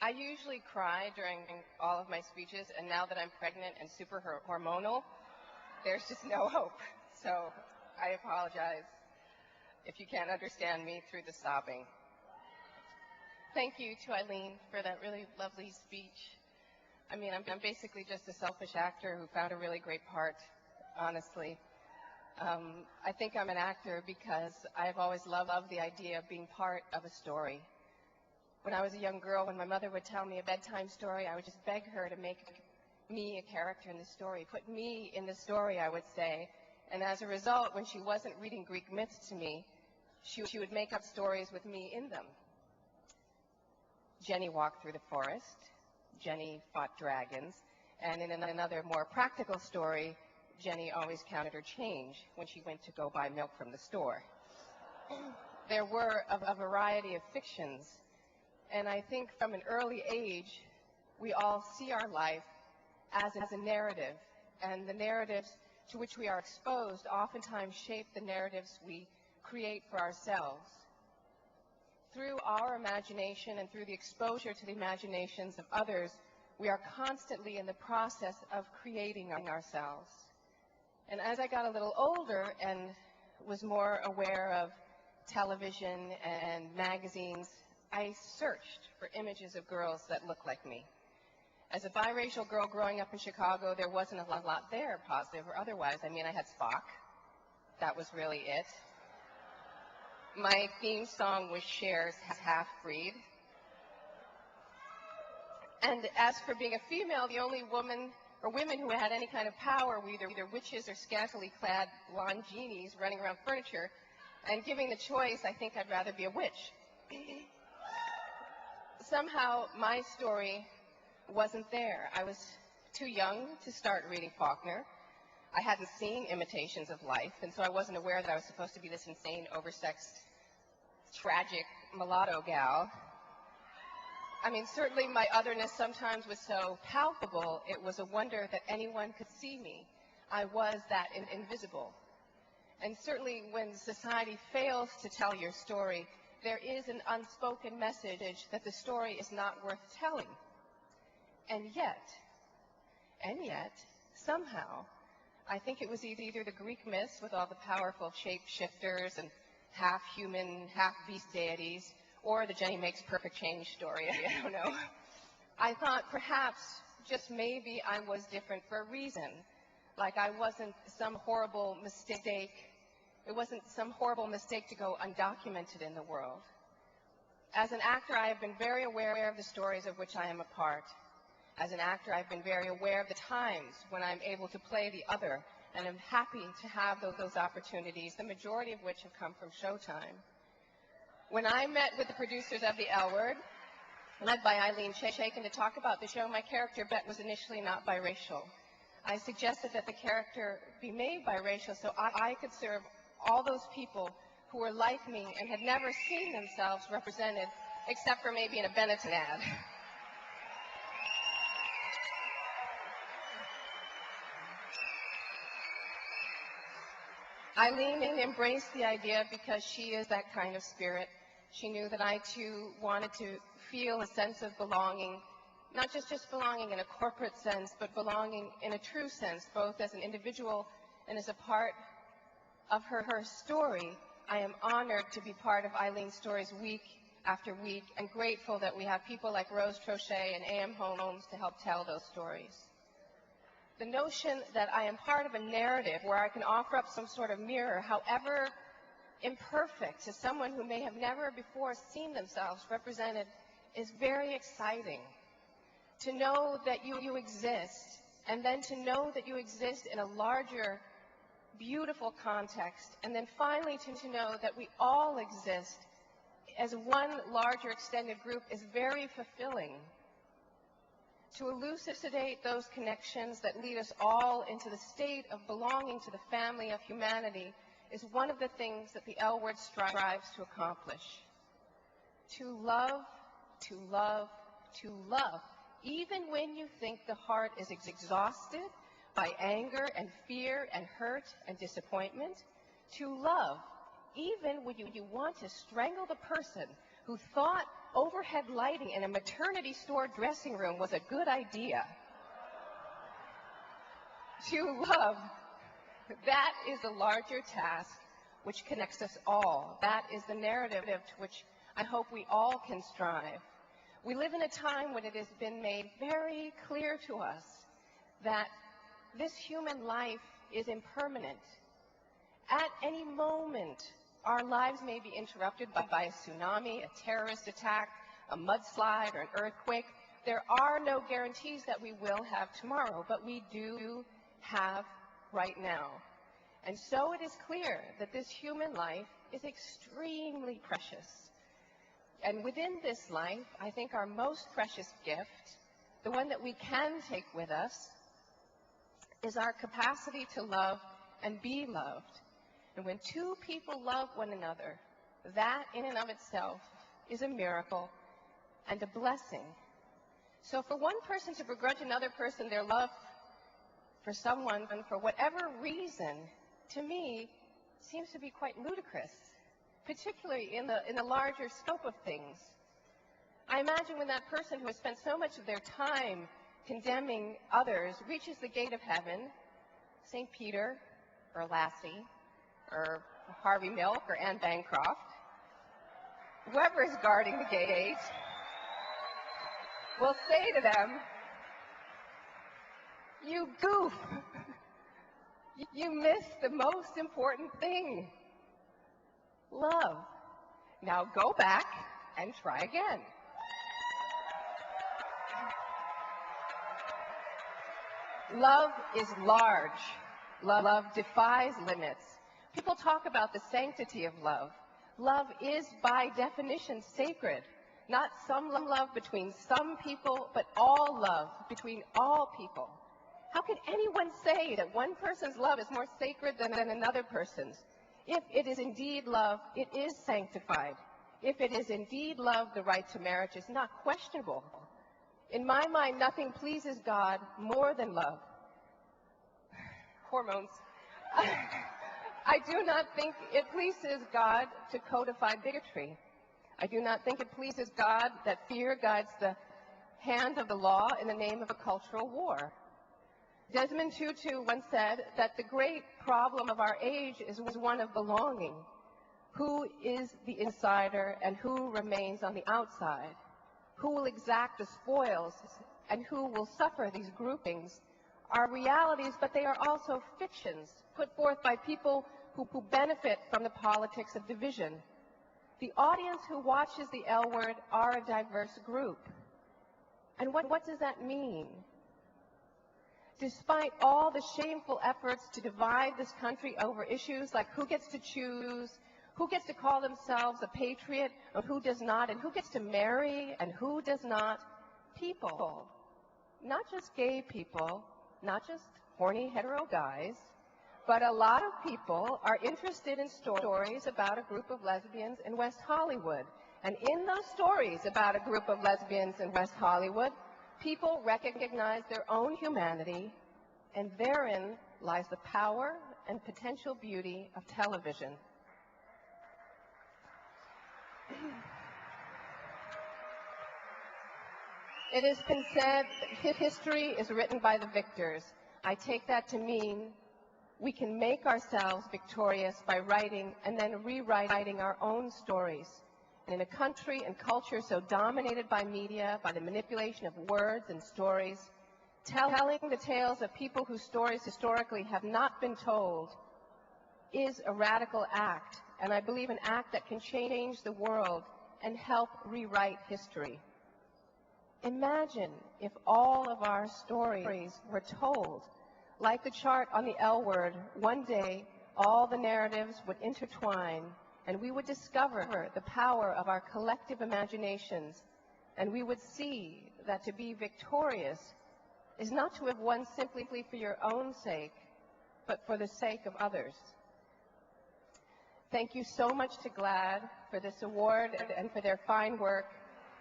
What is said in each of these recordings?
I usually cry during all of my speeches, and now that I'm pregnant and super hormonal, there's just no hope. So I apologize if you can't understand me through the sobbing. Thank you to Eileen for that really lovely speech. I mean, I'm basically just a selfish actor who found a really great part, honestly. I think I'm an actor because I've always loved the idea of being part of a story. When I was a young girl, when my mother would tell me a bedtime story, I would just beg her to make me a character in the story, put me in the story, I would say. And as a result, when she wasn't reading Greek myths to me, she would make up stories with me in them. Jenny walked through the forest, Jenny fought dragons, and in another more practical story, Jenny always counted her change when she went to go buy milk from the store. There were a variety of fictions, and I think from an early age, we all see our life as a narrative, and the narratives to which we are exposed oftentimes shape the narratives we create for ourselves. Through our imagination and through the exposure to the imaginations of others, we are constantly in the process of creating ourselves. And as I got a little older and was more aware of television and magazines, I searched for images of girls that looked like me. As a biracial girl growing up in Chicago, there wasn't a lot there, positive or otherwise. I mean, I had Spock. That was really it. My theme song was Cher's Half-Breed. And as for being a female, the only woman or women who had any kind of power were either witches or scantily clad blonde genies running around furniture. And giving the choice, I think I'd rather be a witch. Somehow, my story wasn't there. I was too young to start reading Faulkner. I hadn't seen Imitations of Life, and so I wasn't aware that I was supposed to be this insane, oversexed, tragic mulatto gal. I mean, certainly my otherness sometimes was so palpable, it was a wonder that anyone could see me. I was that invisible. And certainly when society fails to tell your story, there is an unspoken message that the story is not worth telling. And yet, somehow, I think it was either the Greek myths with all the powerful shapeshifters and half-human, half-beast deities, or the Jenny Makes Perfect Change story, I don't know. I thought perhaps, just maybe, I was different for a reason. Like I wasn't some horrible mistake. It wasn't some horrible mistake to go undocumented in the world. As an actor, I have been very aware of the stories of which I am a part. As an actor, I've been very aware of the times when I'm able to play the other, and I'm happy to have those opportunities, the majority of which have come from Showtime. When I met with the producers of the L-Word, led by Eileen Shaken, to talk about the show, my character, Bet, was initially not biracial. I suggested that the character be made biracial so I could serve all those people who were like me and had never seen themselves represented, except for maybe in a Benetton ad. Eileen embraced the idea because she is that kind of spirit. She knew that I, too, wanted to feel a sense of belonging, not just belonging in a corporate sense, but belonging in a true sense, both as an individual and as a part of her story. I am honored to be part of Eileen's stories week after week, and grateful that we have people like Rose Trochet and A.M. Holmes to help tell those stories. The notion that I am part of a narrative where I can offer up some sort of mirror, however imperfect, to someone who may have never before seen themselves represented, is very exciting. To know that you exist, and then to know that you exist in a larger, beautiful context, and then finally to know that we all exist as one larger extended group, is very fulfilling. To elucidate those connections that lead us all into the state of belonging to the family of humanity is one of the things that the L-Word strives to accomplish. To love, to love, to love, even when you think the heart is exhausted by anger and fear and hurt and disappointment. To love, even when you want to strangle the person who thought overhead lighting in a maternity store dressing room was a good idea. To love, that is a larger task which connects us all. That is the narrative to which I hope we all can strive. We live in a time when it has been made very clear to us that this human life is impermanent. At any moment, our lives may be interrupted by a tsunami, a terrorist attack, a mudslide, or an earthquake. There are no guarantees that we will have tomorrow, but we do have right now. And so it is clear that this human life is extremely precious. And within this life, I think our most precious gift, the one that we can take with us, is our capacity to love and be loved. And when two people love one another, that in and of itself is a miracle and a blessing. So for one person to begrudge another person their love for someone, for whatever reason, to me, seems to be quite ludicrous, particularly in the larger scope of things. I imagine when that person who has spent so much of their time condemning others reaches the gate of heaven, St. Peter or Lassie or Harvey Milk or Anne Bancroft, whoever is guarding the gate, will say to them, "You goof, you missed the most important thing, love. Now go back and try again." Love is large. Love defies limits. People talk about the sanctity of love. Love is, by definition, sacred. Not some love between some people, but all love between all people. How can anyone say that one person's love is more sacred than another person's? If it is indeed love, it is sanctified. If it is indeed love, the right to marriage is not questionable. In my mind, nothing pleases God more than love. Hormones. I do not think it pleases God to codify bigotry. I do not think it pleases God that fear guides the hand of the law in the name of a cultural war. Desmond Tutu once said that the great problem of our age is one of belonging. Who is the insider and who remains on the outside? Who will exact the spoils and who will suffer these groupings are realities, but they are also fictions put forth by people who benefit from the politics of division. The audience who watches the L Word are a diverse group. And what does that mean? Despite all the shameful efforts to divide this country over issues like who gets to choose, who gets to call themselves a patriot, and who does not, and who gets to marry, and who does not, people, not just gay people, not just horny hetero guys, but a lot of people are interested in stories about a group of lesbians in West Hollywood. And in those stories about a group of lesbians in West Hollywood, people recognize their own humanity, and therein lies the power and potential beauty of television. It has been said that history is written by the victors. I take that to mean we can make ourselves victorious by writing and then rewriting our own stories. And in a country and culture so dominated by media, by the manipulation of words and stories, telling the tales of people whose stories historically have not been told is a radical act, and I believe an act that can change the world and help rewrite history. Imagine if all of our stories were told. Like the chart on the L Word, one day all the narratives would intertwine and we would discover the power of our collective imaginations, and we would see that to be victorious is not to have won simply for your own sake, but for the sake of others. Thank you so much to GLAAD for this award and for their fine work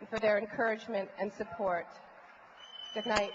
and for their encouragement and support. Good night.